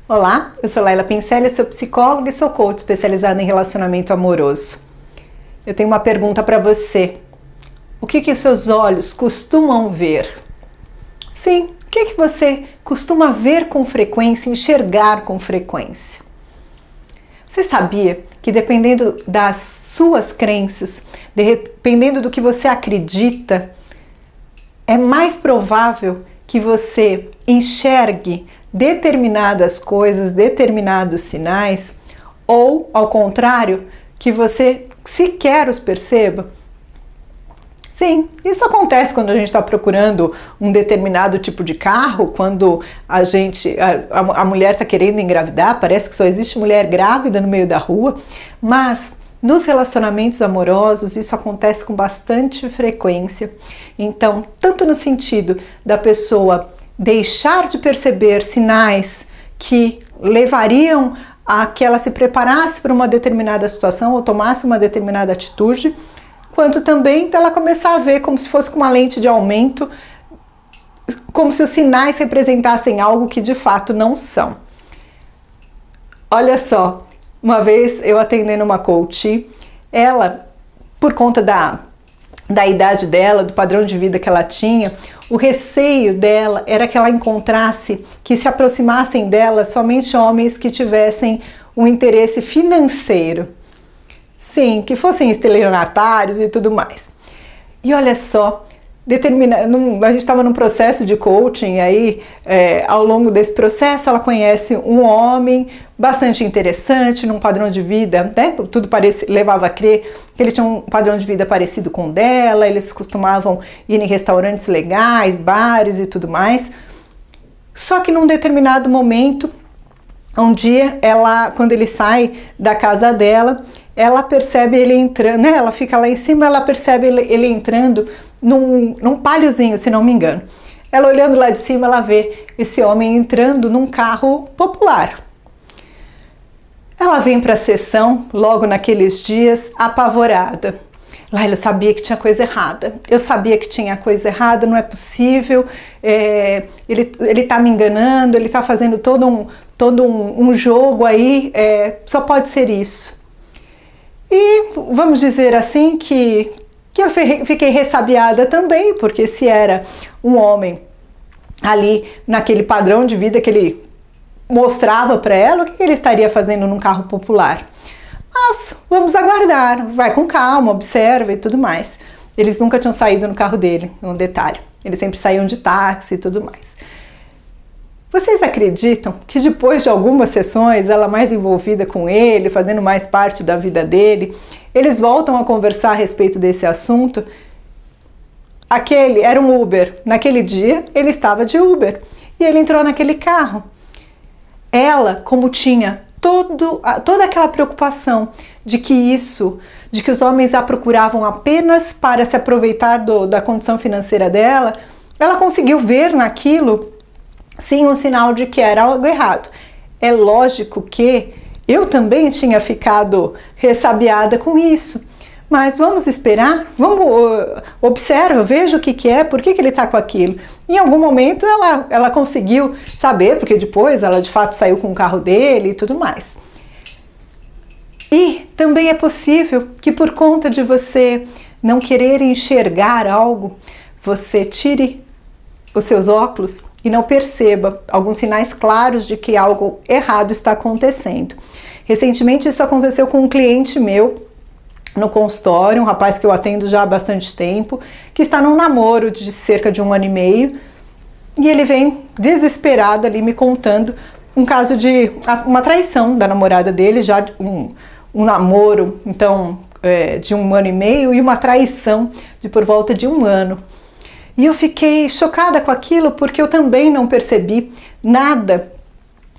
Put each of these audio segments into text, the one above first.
Olá, eu sou Laila Pincelli, sou psicóloga e sou coach especializada em relacionamento amoroso. Eu tenho uma pergunta para você. O que os seus olhos costumam ver? Sim, o que você costuma ver com frequência, enxergar com frequência? Você sabia que dependendo das suas crenças, dependendo do que você acredita, é mais provável que você enxergue determinadas coisas, determinados sinais, ou, ao contrário, que você sequer os perceba? Sim, isso acontece quando a gente está procurando um determinado tipo de carro, quando a mulher está querendo engravidar, parece que só existe mulher grávida no meio da rua, mas nos relacionamentos amorosos isso acontece com bastante frequência. Então, tanto no sentido da pessoa deixar de perceber sinais que levariam a que ela se preparasse para uma determinada situação ou tomasse uma determinada atitude, quanto também dela começar a ver como se fosse com uma lente de aumento, como se os sinais representassem algo que de fato não são. Olha só, uma vez eu atendendo uma coach, ela, por conta da idade dela, do padrão de vida que ela tinha, o receio dela era que ela encontrasse, que se aproximassem dela somente homens que tivessem um interesse financeiro. Sim, que fossem estelionatários e tudo mais. E olha só, a gente estava num processo de coaching, aí ao longo desse processo ela conhece um homem bastante interessante, num padrão de vida, né? Tudo levava a crer que ele tinha um padrão de vida parecido com o dela, eles costumavam ir em restaurantes legais, bares e tudo mais. Só que num determinado momento, um dia, quando ele sai da casa dela, ela percebe ele entrando, né? Ela fica lá em cima, ela percebe ele entrando num paliozinho, se não me engano. Ela olhando lá de cima, ela vê esse homem entrando num carro popular. Ela vem para a sessão, logo naqueles dias, apavorada. Laila, eu sabia que tinha coisa errada. Eu sabia que tinha coisa errada, não é possível. Ele tá me enganando, ele tá fazendo todo um jogo aí, só pode ser isso. E vamos dizer assim que eu fiquei ressabiada também, porque se era um homem ali naquele padrão de vida que ele mostrava para ela, o que ele estaria fazendo num carro popular? Mas vamos aguardar, vai com calma, observa e tudo mais. Eles nunca tinham saído no carro dele, um detalhe. Eles sempre saíam de táxi e tudo mais. Vocês acreditam que depois de algumas sessões, ela mais envolvida com ele, fazendo mais parte da vida dele, eles voltam a conversar a respeito desse assunto? Era um Uber. Naquele dia, ele estava de Uber e ele entrou naquele carro. Ela, como tinha toda aquela preocupação de que os homens a procuravam apenas para se aproveitar da condição financeira dela, ela conseguiu ver naquilo, sim, um sinal de que era algo errado. É lógico que eu também tinha ficado ressabiada com isso, mas vamos esperar, observa, veja o que é, por que ele está com aquilo. Em algum momento ela conseguiu saber, porque depois ela de fato saiu com o carro dele e tudo mais. E também é possível que por conta de você não querer enxergar algo, você tire os seus óculos e não perceba alguns sinais claros de que algo errado está acontecendo. Recentemente isso aconteceu com um cliente meu no consultório, um rapaz que eu atendo já há bastante tempo, que está num namoro de cerca de 1 ano e meio, e ele vem desesperado ali me contando um caso de uma traição da namorada dele, já um namoro então de 1 ano e meio e uma traição de por volta de 1 ano. E eu fiquei chocada com aquilo porque eu também não percebi nada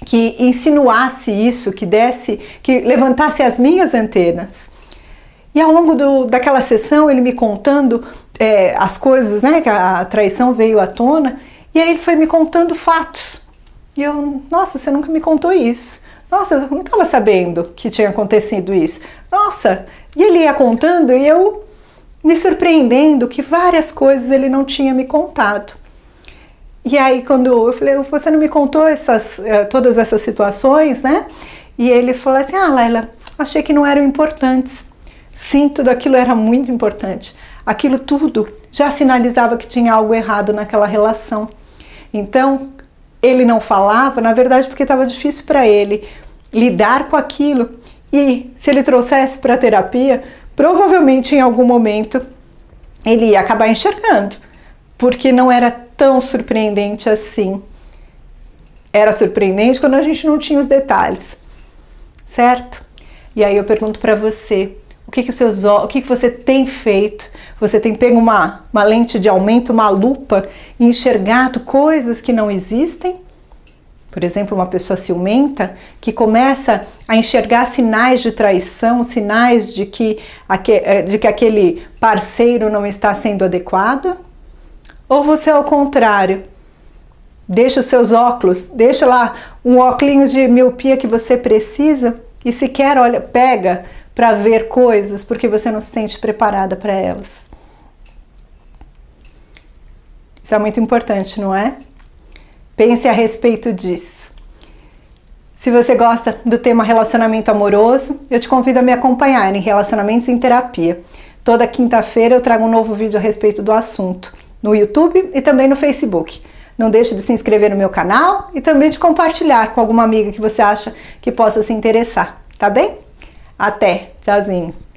que insinuasse isso, que levantasse as minhas antenas. E ao longo daquela sessão, ele me contando as coisas, né, que a traição veio à tona, e aí ele foi me contando fatos. E eu, nossa, você nunca me contou isso. Nossa, eu não estava sabendo que tinha acontecido isso. Nossa, e ele ia contando e eu me surpreendendo que várias coisas ele não tinha me contado. E aí quando eu falei, você não me contou todas essas situações, né? E ele falou assim, Laila, achei que não eram importantes. Sim, tudo aquilo era muito importante. Aquilo tudo já sinalizava que tinha algo errado naquela relação. Então, ele não falava, na verdade, porque estava difícil para ele lidar com aquilo. E se ele trouxesse para a terapia, provavelmente em algum momento ele ia acabar enxergando, porque não era tão surpreendente assim. Era surpreendente quando a gente não tinha os detalhes, certo? E aí eu pergunto para você, o que você tem feito? Você tem pego uma lente de aumento, uma lupa e enxergado coisas que não existem? Por exemplo, uma pessoa ciumenta que começa a enxergar sinais de traição, sinais de que aquele parceiro não está sendo adequado? Ou você, ao contrário, deixa os seus óculos, deixa lá um óculos de miopia que você precisa e sequer pega para ver coisas porque você não se sente preparada para elas? Isso é muito importante, não é? Pense a respeito disso. Se você gosta do tema relacionamento amoroso, eu te convido a me acompanhar em Relacionamentos em Terapia. Toda quinta-feira eu trago um novo vídeo a respeito do assunto, no YouTube e também no Facebook. Não deixe de se inscrever no meu canal e também de compartilhar com alguma amiga que você acha que possa se interessar, tá bem? Até! Tchauzinho!